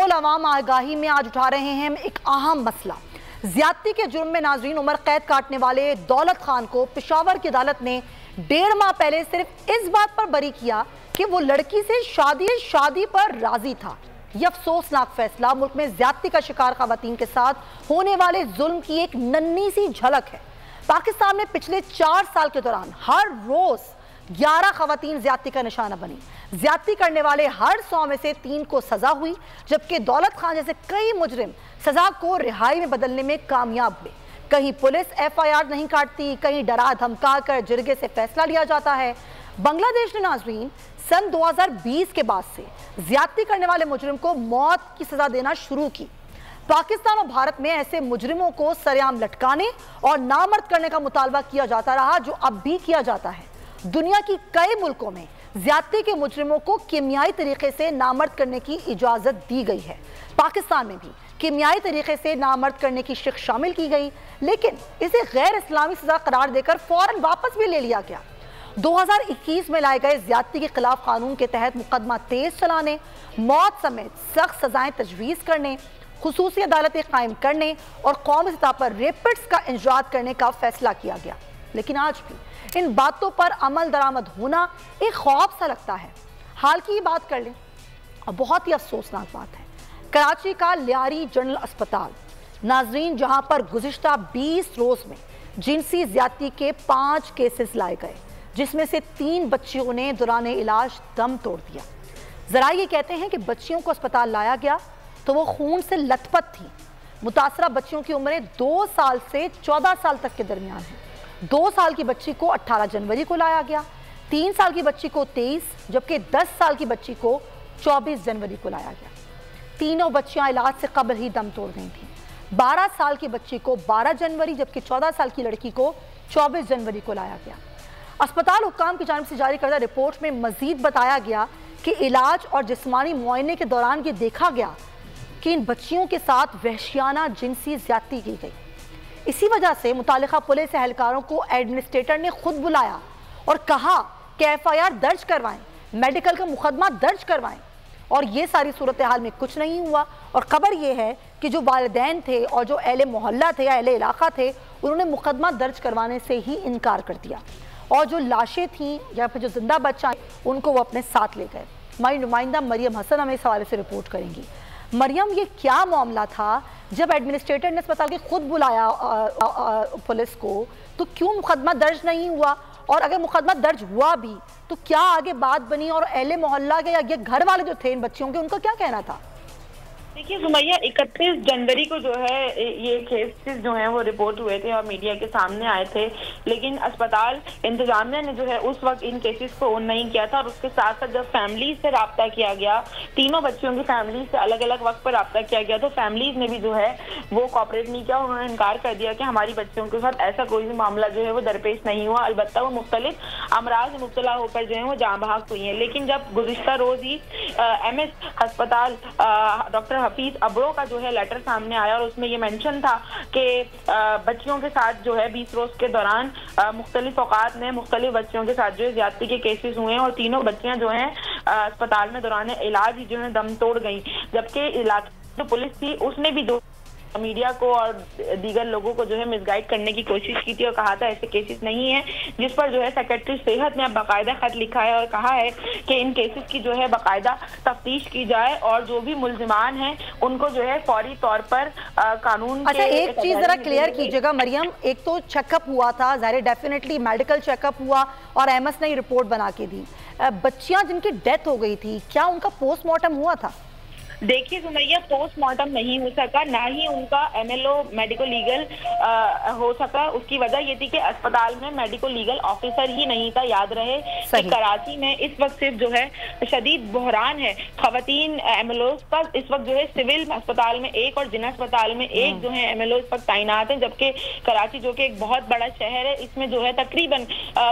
Toll अवाम आगाही में आज उठा रहे हैं एक अहम मसला। ज्यादती के जुर्म में नाजरीन उम्र कैद काटने वाले दौलत खान को पेशावर की अदालत ने 1.5 माह पहले सिर्फ इस बात पर बरी किया कि वो लड़की से शादी पर राजी था। यह अफसोसनाक फैसला मुल्क में ज्यादती का शिकार खवातीन के साथ होने वाले जुल्म की एक नन्ही सी झलक है। पाकिस्तान में पिछले 4 साल के दौरान हर रोज 11 खवातीन ज्यादती का निशाना बनी। ज्यादती करने वाले हर 100 में से 3 को सजा हुई, जबकि दौलत खान जैसे कई मुजरिम सजा को रिहाई में बदलने में कामयाब हुए। कहीं पुलिस FIR नहीं काटती, कहीं डरा धमका कर जिरगे से फैसला लिया जाता है। बांग्लादेश ने नाजरीन सन 2020 के बाद से ज्यादती करने वाले मुजरिम को मौत की सजा देना शुरू की। पाकिस्तान और भारत में ऐसे मुजरिमों को सरेआम लटकाने और नामर्द करने का मुतालबा किया जाता रहा, जो अब भी किया जाता है। दुनिया की कई मुल्कों में ज्यादती के मुजरिमों को कीमियाई तरीके से नामर्द करने की इजाजत दी गई है। पाकिस्तान में भी कीमियाई तरीके से नामर्द करने की शिक शामिल की गई, लेकिन इसे गैर इस्लामी सजा करार देकर फौरन वापस भी ले लिया गया। 2021 में लाए गए ज्यादती के खिलाफ कानून के तहत मुकदमा तेज चलाने, मौत समेत सख्त सजाएं तजवीज़ करने, खुसूसी अदालतें कायम करने और कौमी सतह पर रेपिड्स का इंजराद करने का फैसला किया गया। लेकिन आज भी इन बातों पर अमल दरामद होना एक ख्वाब सा लगता है। हाल की बात कर लें और बहुत ही अफसोसनाक बात है, कराची का लियारी जनरल अस्पताल नाजरीन, जहां पर गुज़िश्ता 20 रोज में जिनसी ज्यादती के 5 केसेस लाए गए, जिसमें से 3 बच्चियों ने दौरान इलाज दम तोड़ दिया। जरा ये कहते हैं कि बच्चियों को अस्पताल लाया गया तो वो खून से लथपथ थी। मुतासरा बच्चियों की उम्रें 2 साल से 14 साल तक के दरमियान है। 2 साल की बच्ची को 18 जनवरी को लाया गया, 3 साल की बच्ची को 23, जबकि 10 साल की बच्ची को 24 जनवरी को लाया गया। तीनों बच्चियां इलाज से कबल ही दम तोड़ गई थीं। 12 साल की बच्ची को 12 जनवरी, जबकि 14 साल की लड़की को 24 जनवरी को लाया गया। अस्पताल हुक्काम की जानिब से जारी करदा रिपोर्ट में मजीद बताया गया कि इलाज और जिस्मानी मुआयने के दौरान ये देखा गया कि इन बच्चियों के साथ वहशियाना जिनसी ज्यादती की गई। इसी वजह से मुतालिका पुलिस एहलकारों को एडमिनिस्ट्रेटर ने खुद बुलाया और कहा कि FIR दर्ज करवाएं, मेडिकल का मुकदमा दर्ज करवाएं। और ये सारी सूरत हाल में कुछ नहीं हुआ। और खबर ये है कि जो वालिदैन थे और जो अहले मोहल्ला थे या अहले इलाका थे, उन्होंने मुकदमा दर्ज करवाने से ही इनकार कर दिया और जो लाशें थीं या फिर जो जिंदा बच्चा उनको वो अपने साथ ले गए। हमारी नुमाइंदा मरियम हसन हमें इस हवाले से रिपोर्ट करेंगी। मरियम, ये क्या मामला था? जब एडमिनिस्ट्रेटर ने अस्पताल के खुद बुलाया पुलिस को, तो क्यों मुकदमा दर्ज नहीं हुआ? और अगर मुकदमा दर्ज हुआ भी तो क्या आगे बात बनी? और अहले मोहल्ला के या ये घर वाले जो थे इन बच्चियों के, उनका क्या कहना था? देखिए सुमैया, 31 जनवरी को जो है ये केसेस जो हैं वो रिपोर्ट हुए थे और मीडिया के सामने आए थे, लेकिन अस्पताल इंतजामिया ने जो है उस वक्त इन केसेस को ऑन नहीं किया था। और उसके साथ साथ जब फैमिली से रब्ता किया गया, तीनों बच्चियों की फैमिली से अलग अलग वक्त पर रब्ता किया गया, तो फैमिलीज ने भी जो है वो कॉपरेट नहीं किया। उन्होंने इनकार कर दिया कि हमारी बच्चियों के साथ ऐसा कोई भी मामला जो है वो दरपेश नहीं हुआ। अलबत्ता वो मुख्तलिफ अमराज में मुब्तला होकर जो है वो जाँ बहक हुई हैं। लेकिन जब गुज़िश्ता रोज ही MS अस्पताल डॉक्टर हफीज अब्रो का जो है लेटर सामने आया और उसमें ये मेंशन था कि बच्चियों के साथ जो है 20 रोज के दौरान मुख्तलिफ औकात में मुख्तलिफ बच्चियों के साथ जो है ज्यादती के केसेस हुए हैं और तीनों बच्चियां जो हैं अस्पताल में दौरान इलाज ही जो है दम तोड़ गई। जबकि इलाके जो पुलिस थी उसने भी जो मीडिया को और दीगर लोगों को जो है मिसगाइड करने की कोशिश की थी और कहा था ऐसे केसेस नहीं है, जिस पर जो है सेक्रेटरी सेहत ने अब बाकायदा खत लिखा है और कहा है कि इन केसेस की जो है बाकायदा तफ्तीश की जाए और जो भी मुल्जिमान हैं उनको जो है फौरी तौर पर कानून। अच्छा, एक चीज जरा क्लियर कीजिएगा मरियम, एक तो चेकअप हुआ था, ज़ाहिर डेफिनेटली मेडिकल चेकअप हुआ और MS ने रिपोर्ट बना के दी। बच्चियां जिनकी डेथ हो गई थी, क्या उनका पोस्टमार्टम हुआ था? देखिए सुमैया, पोस्टमार्टम नहीं हो सका, ना ही उनका MLO मेडिको लीगल हो सका। उसकी वजह ये थी कि अस्पताल में मेडिको लीगल ऑफिसर ही नहीं था। याद रहे कि कराची में इस वक्त सिर्फ जो है शदीद बहरान है खवातीन MLOs का। इस वक्त जो है सिविल अस्पताल में 1 और जिना अस्पताल में 1 जो है MLO इस वक्त तैनात है, जबकि कराची जो कि एक बहुत बड़ा शहर है, इसमें जो है तकरीबन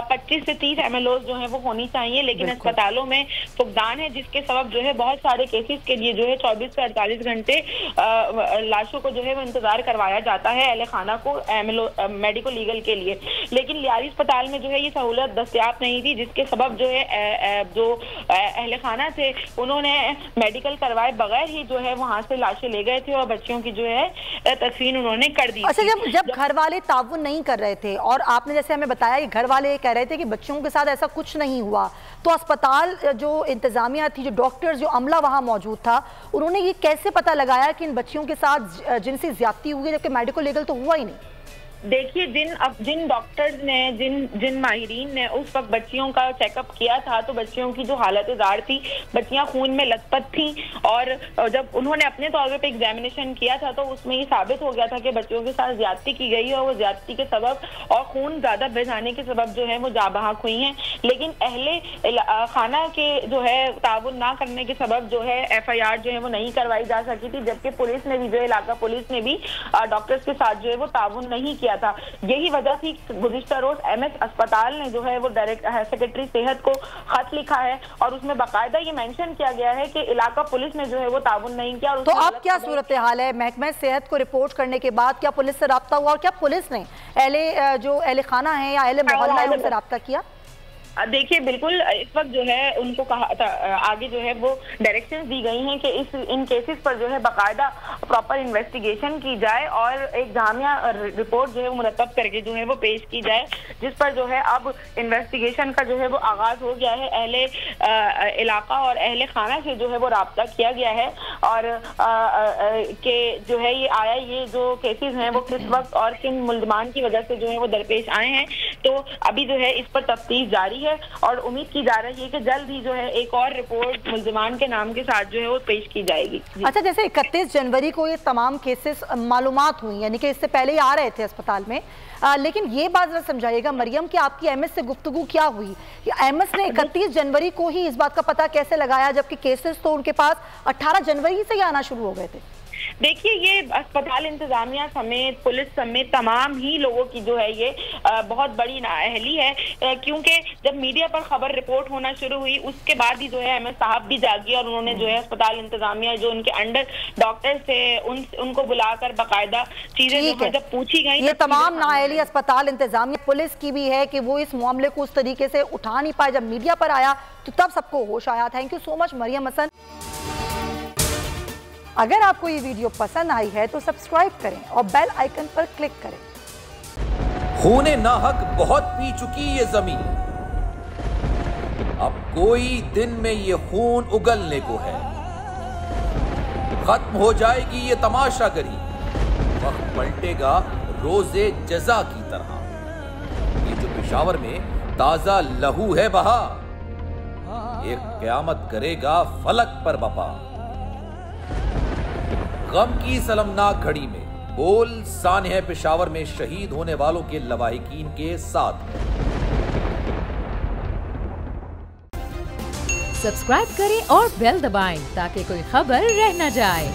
25 से 30 MLOs जो है वो होनी चाहिए। लेकिन अस्पतालों में फुकदान है, जिसके सबब जो है बहुत सारे केसेस के लिए जो है 24 से 48 घंटे लाशों को जो है वो इंतजार करवाया जाता है अहले खाना को मेडिको लीगल के लिए। लेकिन लियारी अस्पताल में जो है ये सहूलत दस्तयाब नहीं थी, जिसके सबब जो है जो अहले खाना थे उन्होंने मेडिकल करवाए बगैर ही जो है वहां से लाशें ले गए थे और बच्चियों की जो है तस्वीर उन्होंने कर दी। अच्छा, जब घर वाले ताउन नहीं कर रहे थे और आपने जैसे हमें बताया कि घर वाले कह रहे थे कि बच्चों के साथ ऐसा कुछ नहीं हुआ, तो अस्पताल जो इंतजामिया थी, जो डॉक्टर्स, जो अमला वहां मौजूद था, उन्होंने ये कैसे पता लगाया कि इन बच्चियों के साथ जिनसी ज्यादती हुई, जबकि मेडिको लीगल तो हुआ ही नहीं? देखिए, जिन डॉक्टर्स ने जिन माहिरीन ने उस वक्त बच्चियों का चेकअप किया था तो बच्चियों की जो हालत जार थी, बच्चियां खून में लथपथ थी और जब उन्होंने अपने तौर पे एग्जामिनेशन किया था तो उसमें ये साबित हो गया था कि बच्चियों के साथ ज्यादती की गई है और वो ज्यादती के सबब और खून ज्यादा बह जाने के सबब जो है वो जाबहक हुई हैं। लेकिन अहले खाना के जो है ताउन ना करने के सबब जो है FIR जो है वो नहीं करवाई जा सकी थी, जबकि पुलिस ने भी जो इलाका पुलिस ने भी डॉक्टर्स के साथ जो है वो ताउन नहीं किया था। यही वजह थी गुज़िश्ता रोज MS अस्पताल ने जो है वो डायरेक्ट सेक्रेटरी सेहत को खत लिखा है और उसमें बाकायदा ये मेंशन किया गया है कि इलाका पुलिस ने जो है वो ताउन नहीं किया। और तो अब क्या सूरत हाल है? महकमा सेहत को रिपोर्ट करने के बाद क्या पुलिस से रब्ता हुआ और क्या पुलिस ने अहले खाना है या अहले मोहल्ला है उनसे रब्ता किया? देखिए, बिल्कुल इस वक्त जो है उनको कहा था, आगे जो है वो डायरेक्शंस दी गई हैं कि इन केसेस पर जो है बाकायदा प्रॉपर इन्वेस्टिगेशन की जाए और एक जामिया रिपोर्ट जो है वो मुरतब करके जो है वो पेश की जाए, जिस पर जो है अब इन्वेस्टिगेशन का जो है वो आगाज हो गया है। अहले इलाका और अहले खाना से जो है वो राब्ता किया गया है और के जो है ये जो केसेस हैं वो किस वक्त और किन मुल्जमान की वजह से जो है वो दरपेश आए हैं, तो अभी जो है इस पर तफ्तीश जारी है और उम्मीद की जा रही है कि जल्द ही जो है एक और रिपोर्ट मुल्जिमान के नाम के साथ जो है वो पेश की जाएगी। अच्छा, जैसे 31 जनवरी को ये तमाम केसेस मालूमात हुई, यानी कि इससे पहले ही आ रहे थे अस्पताल में, लेकिन ये बात जरा समझाइएगा मरियम कि आपकी MS से गुफ्तगू क्या हुई? MS ने 31 जनवरी को ही इस बात का पता कैसे लगाया, जबकि केसेस तो उनके पास 18 जनवरी से ही आना शुरू हो गए थे? देखिए, ये अस्पताल इंतजामिया समेत पुलिस समेत तमाम ही लोगों की जो है ये बहुत बड़ी नाअहली है, क्योंकि जब मीडिया पर खबर रिपोर्ट होना शुरू हुई उसके बाद ही जो है MS साहब भी जागी और उन्होंने जो है अस्पताल इंतजामिया जो उनके अंडर डॉक्टर्स थे उनको बुलाकर बाकायदा चीजें जब पूछी गई, ये तमाम नाअहली अस्पताल इंतजामिया पुलिस की भी है कि वो इस मामले को उस तरीके से उठा नहीं पाए। जब मीडिया पर आया तो तब सबको होश आया। Thank you so much Mariam Hasan. अगर आपको ये वीडियो पसंद आई है तो सब्सक्राइब करें और बेल आइकन पर क्लिक करें। खूने नाहक बहुत पी चुकी ये जमीन, अब कोई दिन में ये खून उगलने को है। खत्म हो जाएगी ये तमाशागरी, वक्त पलटेगा रोजे जजा की तरह। ये जो पेशावर में ताजा लहू है बहा, एक क़यामत करेगा फलक पर बपा। गम की सलमनाक घड़ी में बोल सानह पेशावर में शहीद होने वालों के लवाहिकीन के साथ। सब्सक्राइब करें और बेल दबाएं ताकि कोई खबर रह न जाए।